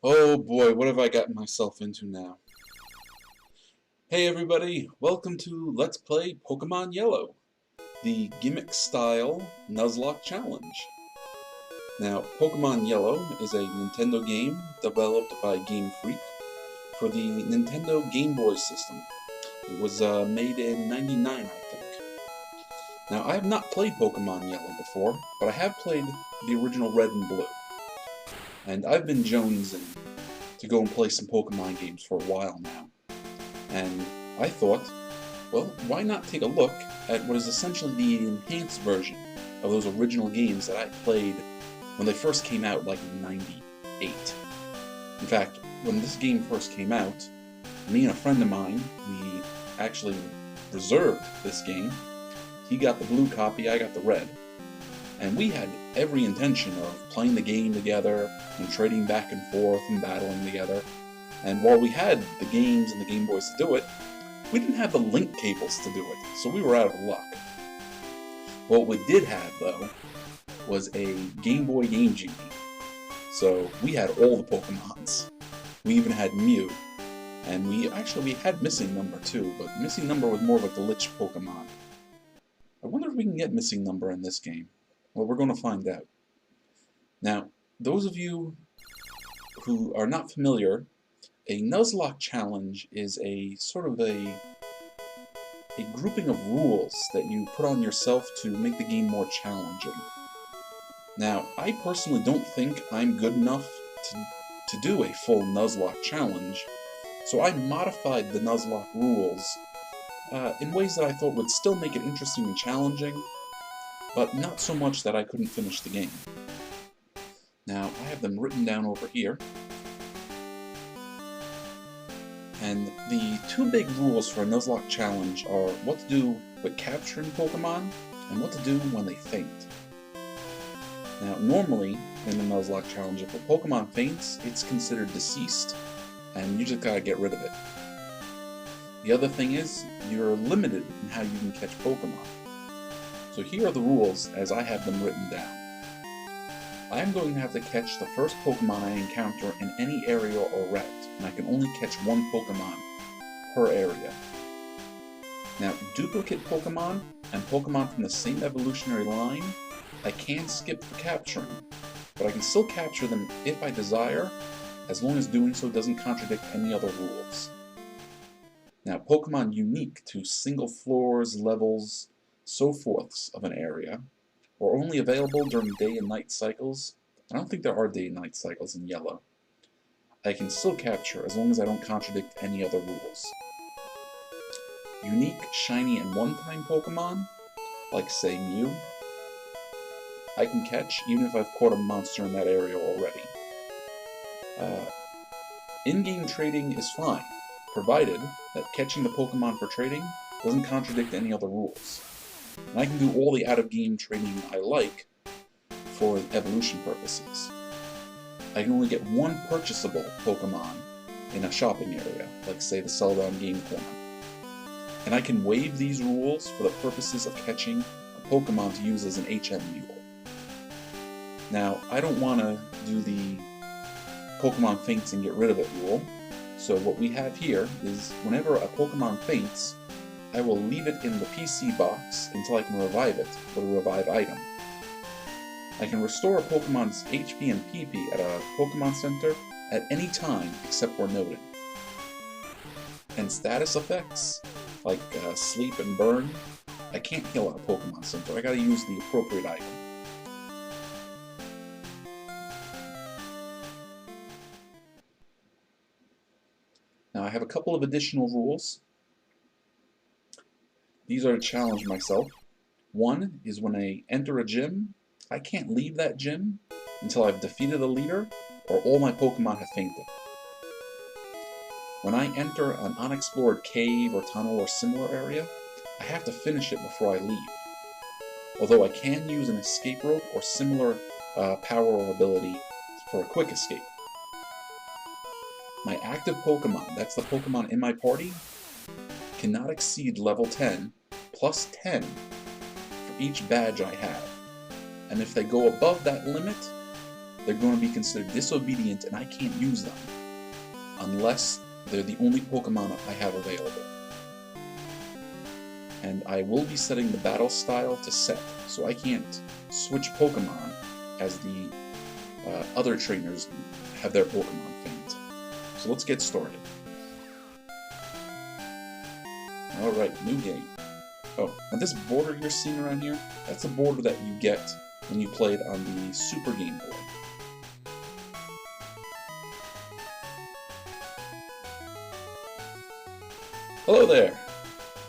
Oh boy, what have I gotten myself into now? Hey everybody, welcome to Let's Play Pokemon Yellow, the Gimmick style Nuzlocke challenge. Now, Pokemon Yellow is a Nintendo game developed by Game Freak for the Nintendo Game Boy system. It was made in '99, I think. Now, I have not played Pokemon Yellow before, but I have played the original Red and Blue. And I've been jonesing to go and play some Pokemon games for a while now. And I thought, well, why not take a look at what is essentially the enhanced version of those original games that I played when they first came out, like in '98. In fact, when this game first came out, me and a friend of mine, we actually reserved this game. He got the blue copy, I got the red. And we had every intention of playing the game together and trading back and forth and battling together. And while we had the games and the Game Boys to do it, we didn't have the link cables to do it, so we were out of luck. What we did have, though, was a Game Boy Game Genie. So we had all the Pokemons. We even had Mew. And we had Missing Number too, but Missing Number was more of a glitch Pokemon. I wonder if we can get Missing Number in this game. Well, we're going to find out. Now, those of you who are not familiar, a Nuzlocke challenge is a sort of a grouping of rules that you put on yourself to make the game more challenging. Now, I personally don't think I'm good enough to do a full Nuzlocke challenge, so I modified the Nuzlocke rules in ways that I thought would still make it interesting and challenging, but not so much that I couldn't finish the game. Now, I have them written down over here. And the two big rules for a Nuzlocke challenge are what to do with capturing Pokemon and what to do when they faint. Now, normally in the Nuzlocke challenge, if a Pokemon faints, it's considered deceased, and you just gotta get rid of it. The other thing is, you're limited in how you can catch Pokemon. So here are the rules as I have them written down. I am going to have to catch the first Pokemon I encounter in any area or route, and I can only catch one Pokemon per area. Now, duplicate Pokemon and Pokemon from the same evolutionary line, I can skip for capturing, but I can still capture them if I desire, as long as doing so doesn't contradict any other rules. Now, Pokemon unique to single floors, levels, so forths of an area, or only available during day and night cycles. I don't think there are day and night cycles in Yellow. I can still capture as long as I don't contradict any other rules. Unique, shiny, and one-time Pokemon, like say Mew, I can catch even if I've caught a monster in that area already. In-game trading is fine, provided that catching the Pokemon for trading doesn't contradict any other rules. And I can do all the out-of-game trading I like for evolution purposes. I can only get one purchasable Pokemon in a shopping area, like say the Celadon Game Corner. And I can waive these rules for the purposes of catching a Pokemon to use as an HM Mule. Now, I don't want to do the Pokemon faints and get rid of it rule, so what we have here is whenever a Pokemon faints, I will leave it in the PC box until I can revive it with a revive item. I can restore a Pokemon's HP and PP at a Pokemon Center at any time except where noted. And status effects, like sleep and burn, I can't heal at a Pokemon Center, I gotta use the appropriate item. Now I have a couple of additional rules. These are to challenge myself. One is when I enter a gym, I can't leave that gym until I've defeated a leader or all my Pokemon have fainted. When I enter an unexplored cave or tunnel or similar area, I have to finish it before I leave. Although I can use an escape rope or similar power or ability for a quick escape. My active Pokemon, that's the Pokemon in my party, cannot exceed level 10 plus 10 for each badge I have. And if they go above that limit, they're going to be considered disobedient and I can't use them unless they're the only Pokemon I have available. And I will be setting the battle style to set, so I can't switch Pokemon as the other trainers have their Pokemon faint. So let's get started. Alright, new game. Oh, and this border you're seeing around here, that's the border that you get when you play it on the Super Game Boy. Hello there!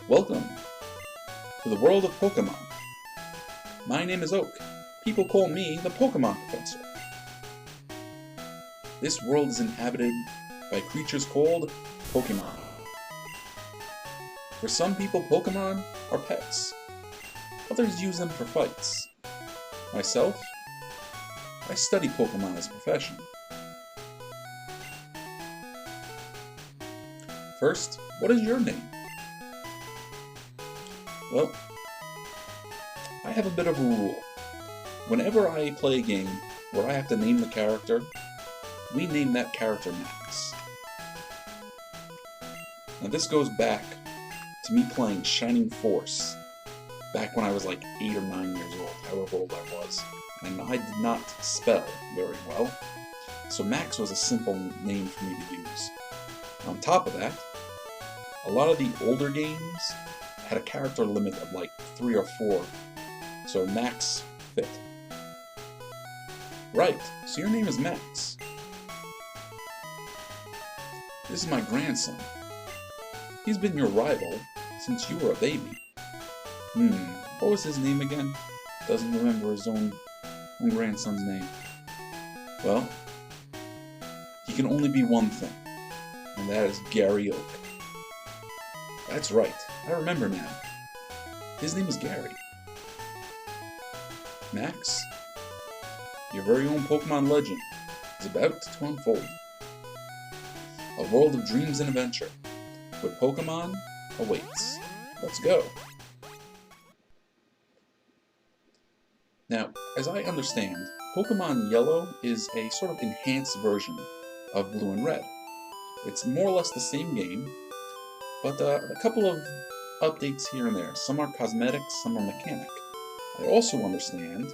Welcome to the world of Pokemon. My name is Oak. People call me the Pokemon Professor. This world is inhabited by creatures called Pokemon. For some people, Pokemon are pets. Others use them for fights. Myself, I study Pokemon as a profession. First, what is your name? Well, I have a bit of a rule. Whenever I play a game where I have to name the character, we name that character Max. Now this goes back to me playing Shining Force, back when I was like 8 or 9 years old, however old I was, and I did not spell very well, so Max was a simple name for me to use. On top of that, a lot of the older games had a character limit of like 3 or 4, so Max fit. Right, so your name is Max. This is my grandson. He's been your rival since you were a baby. What was his name again? Doesn't remember his own grandson's name. Well, he can only be one thing, and that is Gary Oak. That's right, I remember now. His name is Gary. Max, your very own Pokemon legend is about to unfold. A world of dreams and adventure, with Pokemon awaits. Let's go. Now, as I understand, Pokemon Yellow is a sort of enhanced version of Blue and Red. It's more or less the same game, but a couple of updates here and there. Some are cosmetic, some are mechanic. I also understand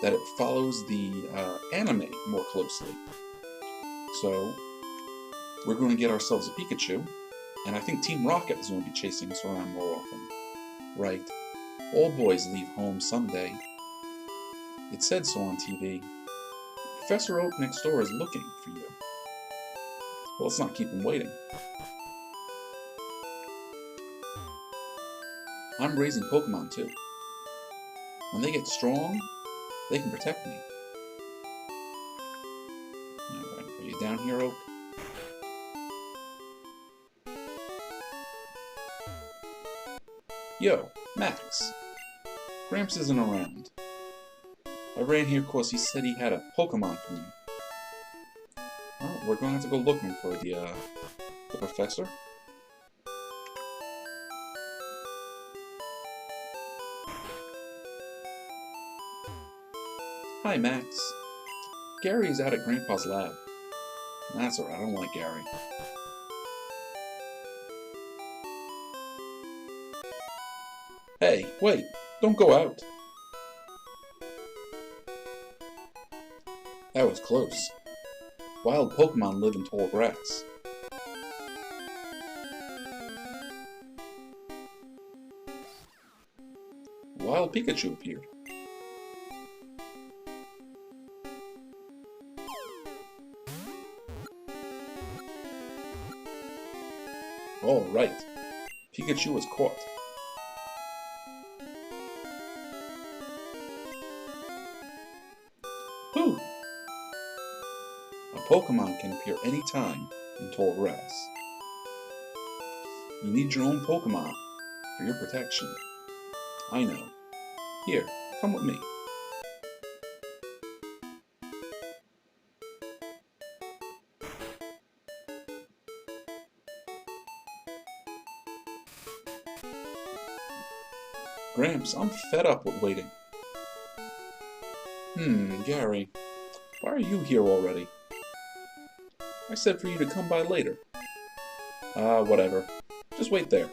that it follows the anime more closely. So, we're going to get ourselves a Pikachu, and I think Team Rocket is going to be chasing us around more often. Right. All boys leave home someday. It said so on TV. Professor Oak next door is looking for you. Well, let's not keep him waiting. I'm raising Pokemon too. When they get strong, they can protect me. Alright, are you down here, Oak? Yo, Max. Gramps isn't around. I ran here because he said he had a Pokemon for me. Well, we're going to have to go looking for the professor. Hi, Max. Gary's out at Grandpa's lab. That's alright, I don't like Gary. Hey, wait! Don't go out! That was close. Wild Pokemon live in tall grass. Wild Pikachu appeared. All right, Pikachu was caught. Whew! A Pokemon can appear anytime in tall grass. You need your own Pokemon for your protection. I know. Here, come with me. Gramps, I'm fed up with waiting. Gary, Why are you here already? I said for you to come by later. Whatever. Just wait there.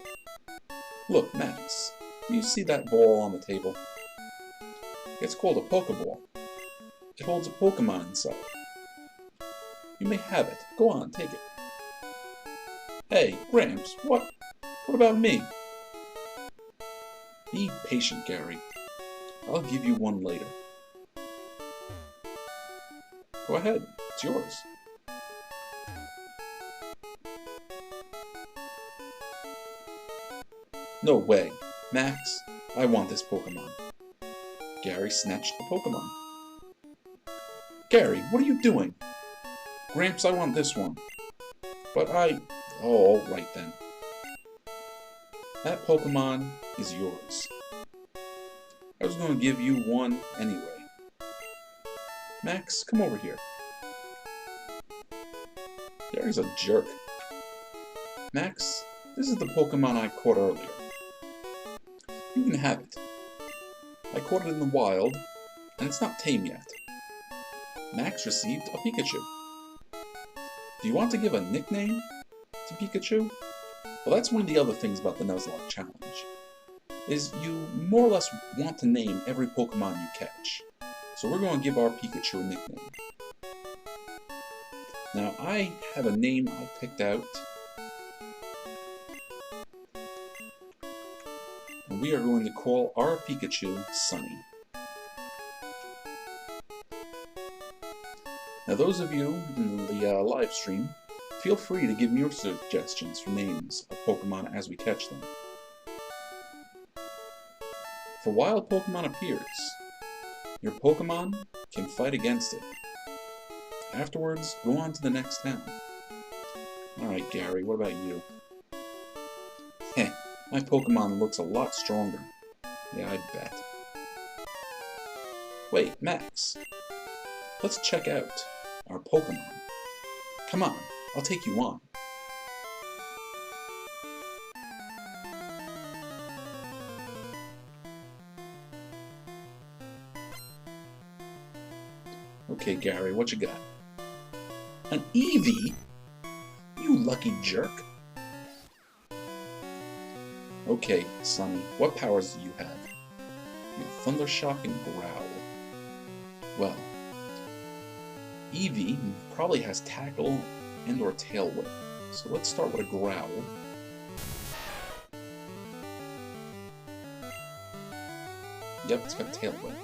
Look, Max, do you see that ball on the table? It's called a Pokeball. It holds a Pokemon inside. You may have it. Go on, take it. Hey, Gramps, what about me? Be patient, Gary. I'll give you one later. Go ahead, it's yours. No way. Max, I want this Pokemon. Gary snatched the Pokemon. Gary, what are you doing? Gramps, I want this one. But Oh, alright then. That Pokemon is yours. I was going to give you one anyway. Max, come over here. Gary's a jerk. Max, this is the Pokemon I caught earlier. You can have it. I caught it in the wild, and it's not tame yet. Max received a Pikachu. Do you want to give a nickname to Pikachu? Well, that's one of the other things about the Nuzlocke challenge, is you more or less want to name every Pokemon you catch. So we're going to give our Pikachu a nickname. Now, I have a name I picked out, and we are going to call our Pikachu Sunny. Now, those of you in the live stream, feel free to give me your suggestions for names of Pokemon as we catch them. If a wild Pokemon appears, your Pokemon can fight against it. Afterwards, go on to the next town. Alright, Gary, what about you? Heh, my Pokemon looks a lot stronger. Yeah, I bet. Wait, Max. Let's check out our Pokemon. Come on, I'll take you on. Okay, Gary, what you got? An Eevee? You lucky jerk. Okay, Sunny, what powers do you have? You have Thunder Shock and Growl. Well, Eevee probably has Tackle and or Tail Whip. So let's start with a Growl. Yep, it's got Tail Whip.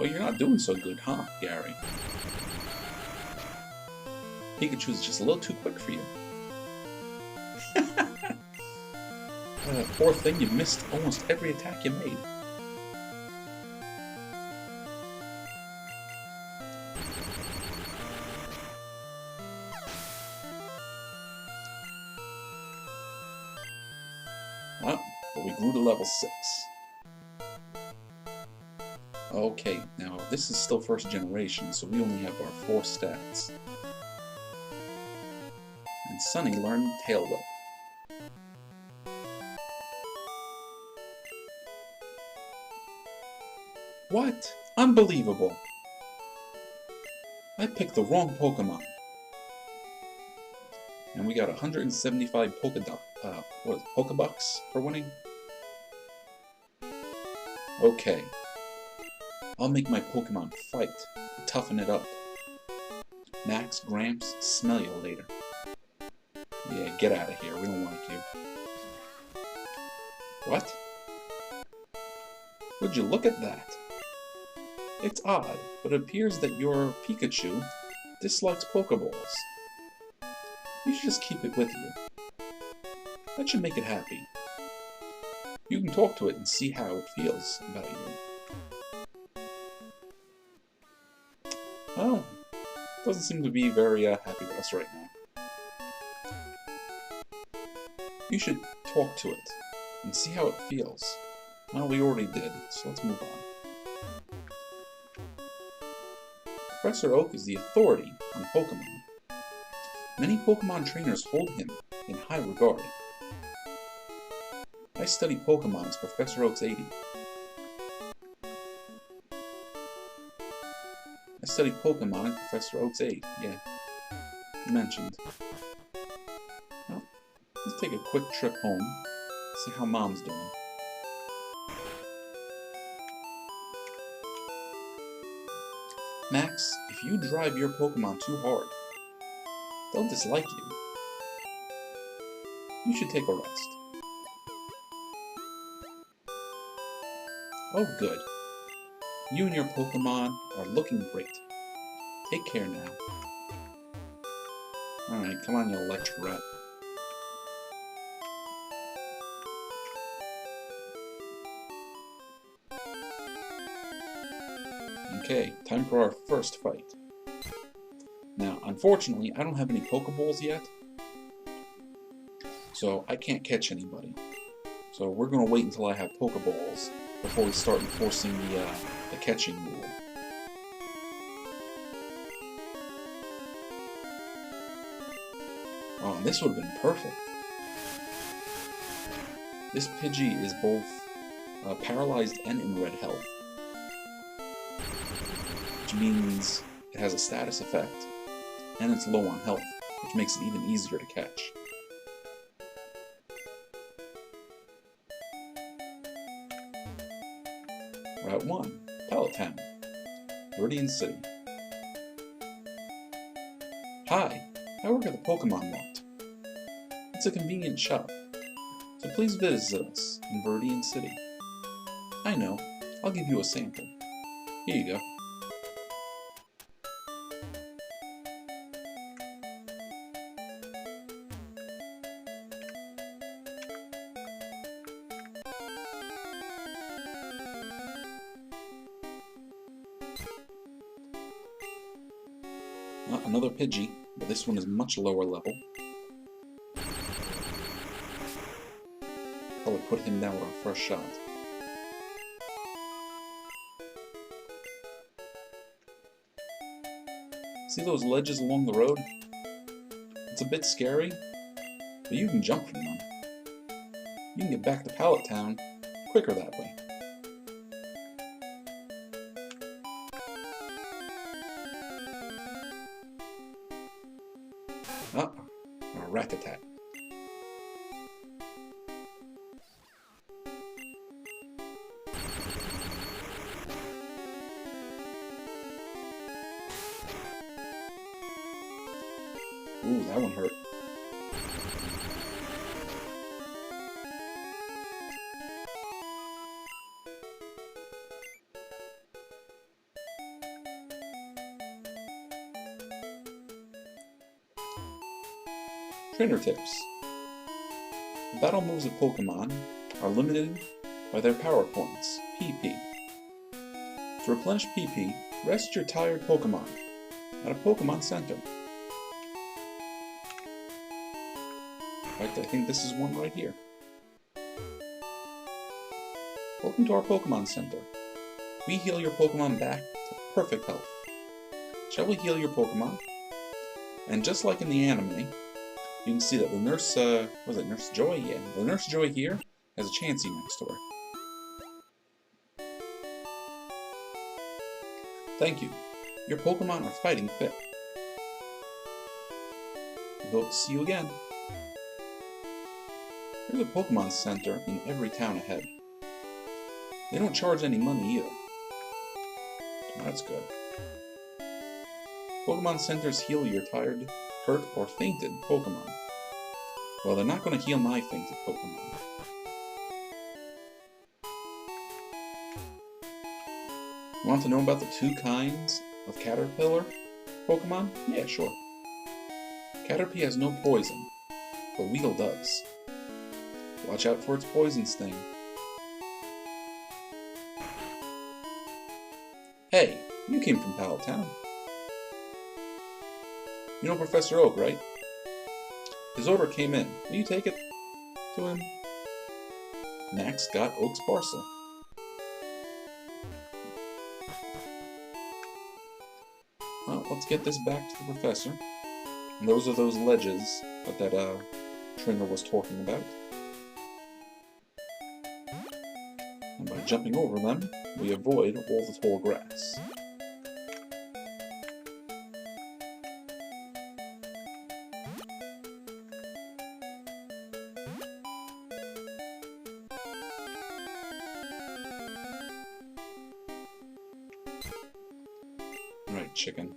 Oh, you're not doing so good, huh, Gary? Pikachu's just a little too quick for you. Poor thing, you missed almost every attack you made. Well, but we grew to level 6. Okay, now this is still first generation, so we only have our 4 stats. And Sunny learned Tail Whip. What? Unbelievable! I picked the wrong Pokemon. And we got 175 Pokebucks for winning? Okay. I'll make my Pokemon fight to toughen it up. Max, Gramps, smell you later. Yeah, get out of here. We don't like you. What? Would you look at that? It's odd, but it appears that your Pikachu dislikes Pokeballs. You should just keep it with you. That should make it happy. You can talk to it and see how it feels about you. Well, it doesn't seem to be very happy with us right now. You should talk to it and see how it feels. Well, we already did, so let's move on. Professor Oak is the authority on Pokemon. Many Pokemon trainers hold him in high regard. I study Pokemon as Professor Oak's aide. I study Pokemon as Professor Oak's aide, yeah. You mentioned. Well, let's take a quick trip home, see how Mom's doing. Max, if you drive your Pokemon too hard, they'll dislike you. You should take a rest. Oh good. You and your Pokemon are looking great. Take care now. Alright, come on, you electric rat. Okay, time for our first fight. Now, unfortunately, I don't have any Pokeballs yet, so I can't catch anybody. So we're going to wait until I have Pokeballs before we start enforcing the catching rule. Oh, and this would have been perfect. This Pidgey is both paralyzed and in red health, which means it has a status effect, and it's low on health, which makes it even easier to catch. Route 1, Pallet Town, Viridian City. Hi, I work at the Pokemon Mart. It's a convenient shop, so please visit us in Viridian City. I know, I'll give you a sample. Here you go. Another Pidgey, but this one is much lower level. Probably put him down with our first shot. See those ledges along the road? It's a bit scary, but you can jump from them. You can get back to Pallet Town quicker that way. A rat-a-tat. Ooh, that one hurt. Trainer tips. Battle moves of Pokemon are limited by their power points, PP. To replenish PP, rest your tired Pokemon at a Pokemon Center. In fact, I think this is one right here. Welcome to our Pokemon Center. We heal your Pokemon back to perfect health. Shall we heal your Pokemon? And just like in the anime, you can see that the nurse, was it Nurse Joy? Yeah, the Nurse Joy here has a Chansey next to her. Thank you. Your Pokemon are fighting fit. We hope to see you again. There's a Pokemon Center in every town ahead. They don't charge any money either. That's good. Pokemon Centers heal your tired, hurt, or fainted Pokemon. Well, they're not going to heal my fainted Pokemon. You want to know about the two kinds of Caterpillar Pokemon? Yeah, sure. Caterpie has no poison, but Weedle does. Watch out for its poison sting. Hey, you came from Pallet Town. You know Professor Oak, right? His order came in. Will you take it to him? Max got Oak's parcel. Well, let's get this back to the professor. And those are those ledges that trainer was talking about. And by jumping over them, we avoid all the tall grass. Right, chicken.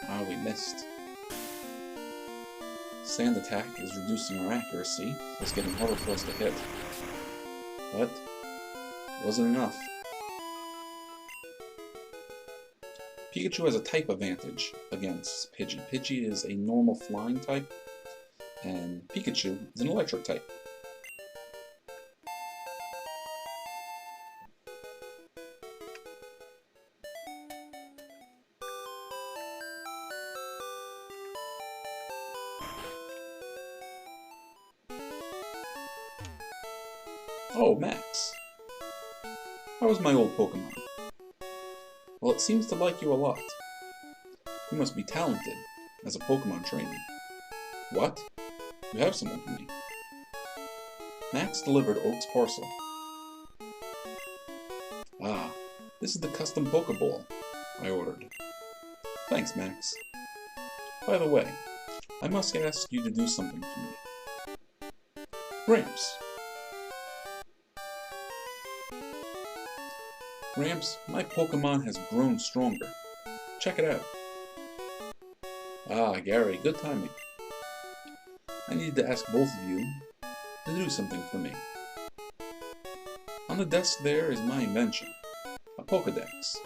Ah, we missed. Sand attack is reducing our accuracy, so it's getting harder for us to hit. But it wasn't enough. Pikachu has a type advantage against Pidgey. Pidgey is a normal flying type, and Pikachu is an electric type. Oh, Max. How was my old Pokemon? Well, it seems to like you a lot. You must be talented as a Pokemon trainer. What? You have someone for me. Max delivered Oak's parcel. Ah, this is the custom Pokeball I ordered. Thanks, Max. By the way, I must ask you to do something for me. Gramps. Gramps, my Pokemon has grown stronger. Check it out. Ah, Gary, good timing. I needed to ask both of you to do something for me. On the desk there is my invention, a Pokedex.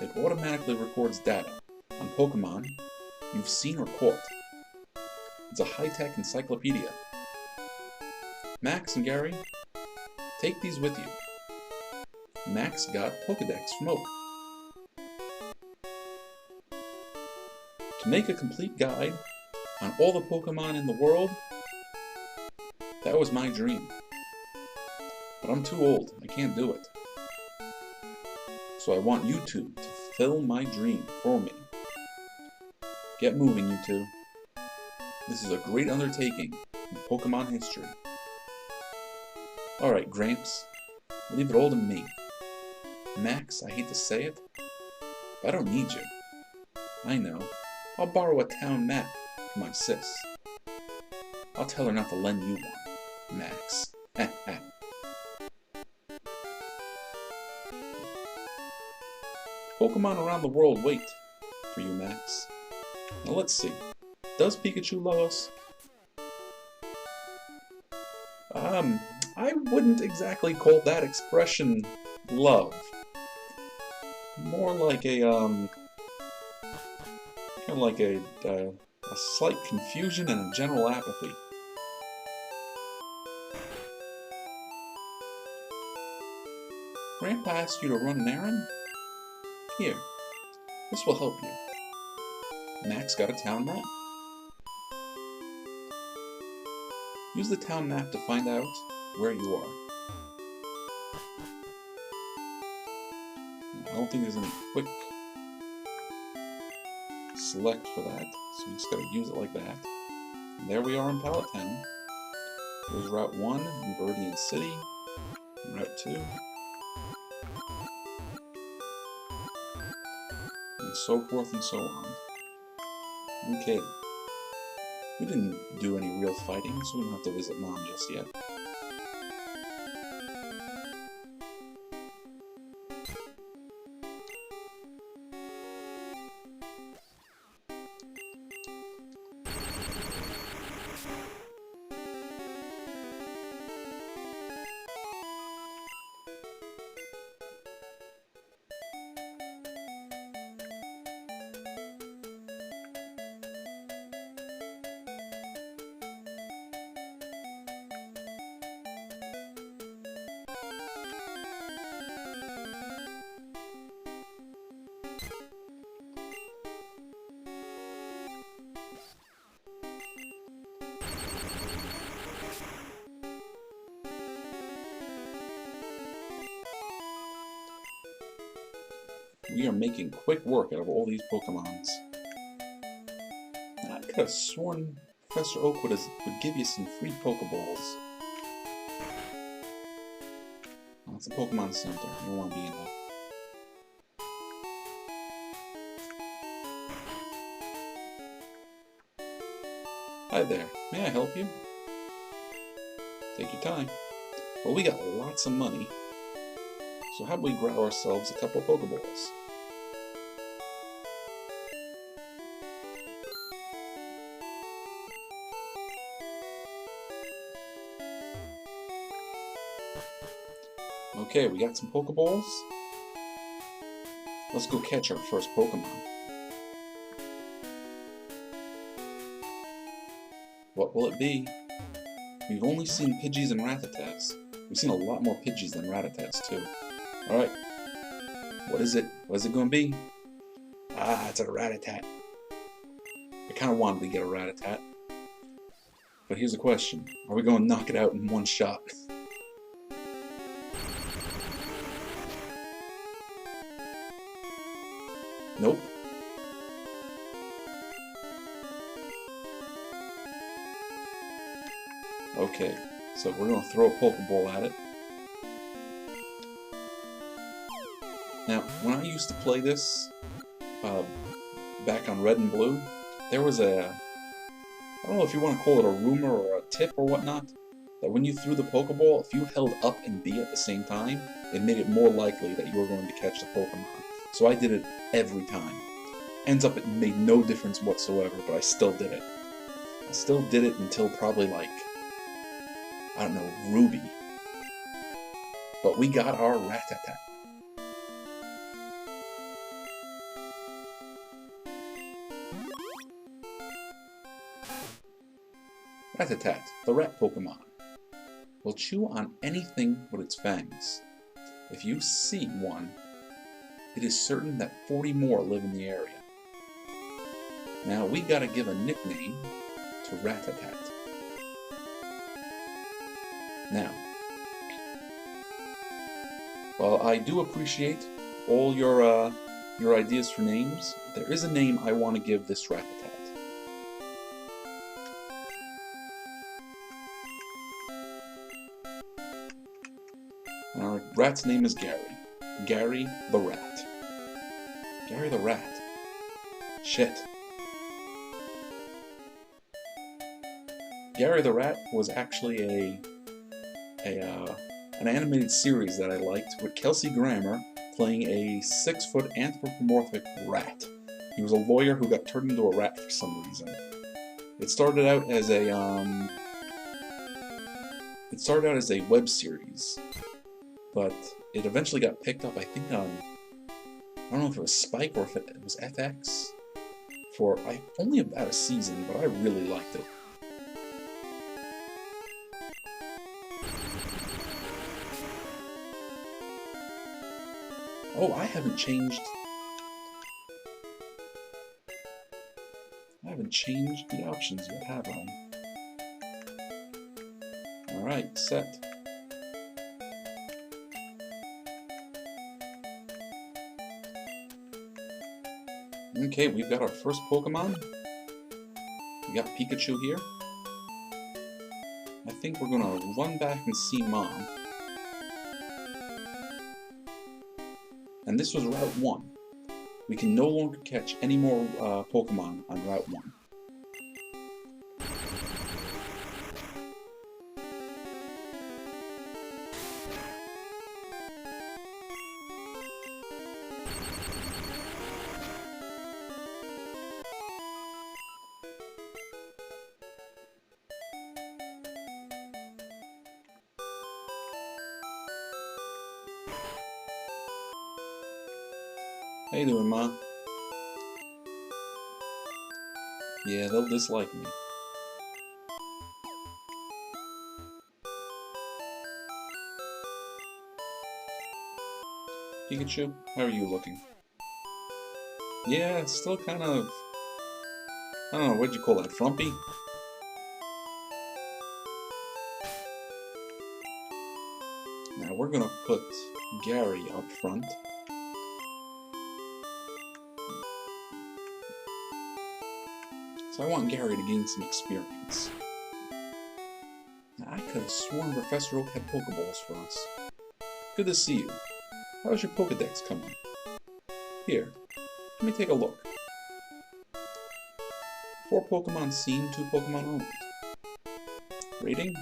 It automatically records data on Pokemon you've seen or caught. It's a high-tech encyclopedia. Max and Gary, take these with you. Max got Pokedex from Oak. To make a complete guide on all the Pokemon in the world, that was my dream. But I'm too old, I can't do it. So I want you two to fulfill my dream for me. Get moving, you two. This is a great undertaking in Pokemon history. Alright, Gramps, leave it all to me. Max, I hate to say it, but I don't need you. I know. I'll borrow a town map from my sis. I'll tell her not to lend you one, Max. Pokemon around the world wait for you, Max. Now let's see. Does Pikachu love us? I wouldn't exactly call that expression love. More like a, kind of like a slight confusion and a general apathy. Grandpa asked you to run an errand? Here, this will help you. Max got a town map. Use the town map to find out where you are. I don't think there's any quick select for that, so we just gotta use it like that. And there we are in Pallet Town. There's Route 1 in Viridian City, and Route 2, and so forth and so on. Okay. We didn't do any real fighting, so we don't have to visit Mom just yet. We are making quick work out of all these Pokemons. I could have sworn Professor Oak would give you some free Pokeballs. Oh, it's a Pokemon Center. You don't want to be in there. Hi there. May I help you? Take your time. Well, we got lots of money. So how about we grab ourselves a couple Pokeballs? Okay, we got some Pokeballs. Let's go catch our first Pokemon. What will it be? We've only seen Pidgeys and Rattatas. We've seen a lot more Pidgeys than Rattatas, too. Alright. What is it? What is it going to be? Ah, it's a Rattata. I kind of wanted to get a Rattata. But here's the question. Are we going to knock it out in one shot? Nope. Okay, so we're going to throw a Pokeball at it. Now, when I used to play this, back on Red and Blue, there was I don't know if you want to call it a rumor or a tip or whatnot, that when you threw the Pokeball, if you held up and B at the same time, it made it more likely that you were going to catch the Pokemon. So I did it every time. Ends up it made no difference whatsoever, but I still did it. I still did it until probably like, I don't know, Ruby. But we got our Rattata. Rattata, the rat Pokemon, will chew on anything with its fangs. If you see one, it is certain that 40 more live in the area. Now we gotta give a nickname to Rattata. Now, while I do appreciate all your ideas for names, there is a name I want to give this Rattata. Our rat's name is Gary. Gary the Rat. Gary the Rat. Shit. Gary the Rat was actually an animated series that I liked with Kelsey Grammer playing a 6-foot anthropomorphic rat. He was a lawyer who got turned into a rat for some reason. It started out as a web series, but it eventually got picked up, I think, on, I don't know if it was Spike or if it was FX, for only about a season, but I really liked it. Oh, I haven't changed the options yet, have I? Alright, set. Okay, we've got our first Pokemon. We got Pikachu here. I think we're gonna run back and see Mom. And this was Route 1. We can no longer catch any more Pokemon on Route 1. How you doing, Ma? Yeah, they'll dislike me. Pikachu, how are you looking? Yeah, it's still kind of, I don't know, what'd you call that, frumpy? Now we're gonna put Gary up front. So I want Gary to gain some experience. Now, I could have sworn Professor Oak had Pokeballs for us. Good to see you. How's your Pokedex coming? Here, let me take a look. 4 Pokemon seen, 2 Pokemon owned. Rating?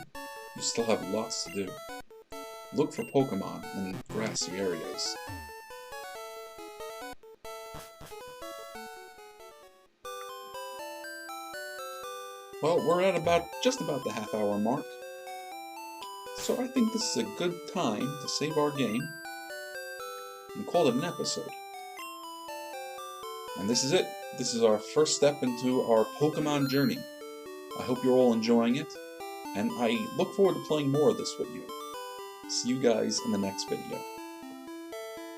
You still have lots to do. Look for Pokemon in grassy areas. Well, we're at just about the half-hour mark. So I think this is a good time to save our game and call it an episode. And this is it. This is our first step into our Pokemon journey. I hope you're all enjoying it, and I look forward to playing more of this with you. See you guys in the next video.